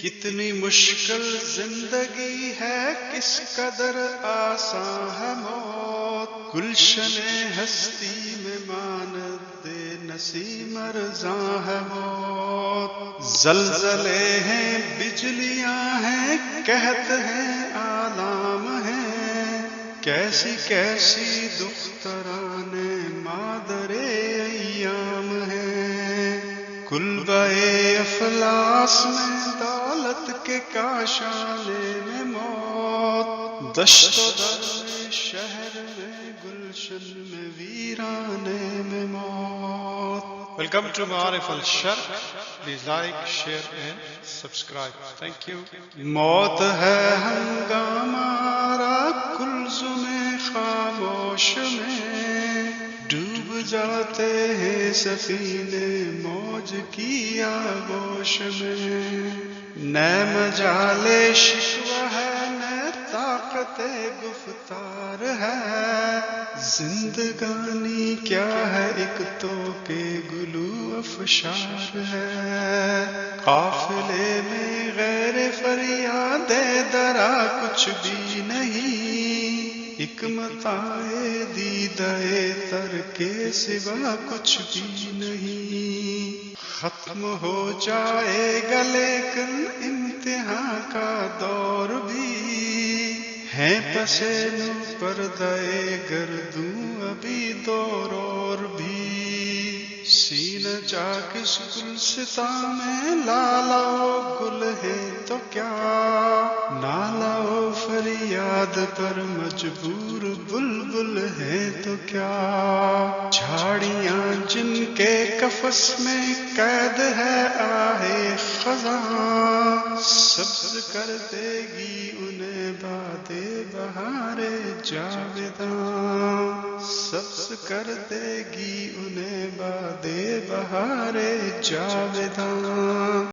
کتنی مشکل زندگی ہے، کس قدر آسان ہے موت، گلشن ہستی میں ماند نسیم ارزاں ہے موت، زلزلے ہیں بجلیاں ہیں، قحط ہیں آلام ہیں، کیسی کیسی دختران مادر ایام ہیں، کلبہ افلاس میں دولت کے کاشانے میں موت، دشت و در میں شہر میں گلشن میں ویرانے میں موت۔ Welcome to Ma'arif al-Sharq. Please like, share and subscribe. Thank you. موت ہے ہنگامہ کلزم خاموش میں، ڈوب جاتے ہیں سفینے موج کی آغوش میں، نہ مجال شکوہ ہے نہ طاقت گفتار ہے، زندگانی کیا ہے ایک تو کہ گلو افشار ہے، قافلے میں غیر فریاد درا کچھ بھی نہیں، ایک متاع دیدہ تر کے سوا کچھ بھی نہیں، ختم ہو جائے گا لیکن امتحان کا دور بھی ہے، پسے نو پردہ گردوں ابھی دور اور بھی، سینہ چاک اس گلستہ میں لالا گل ہے تو کیا، نالا و فریاد پر مجبور بلبل ہے تو کیا، جھاڑیاں جن کے قفس میں قید ہے آہے خزاں، سبز کر دے گی انہیں باد بہار جاویداں، سبز کر دے گی انہیں باد بہار جاویداں۔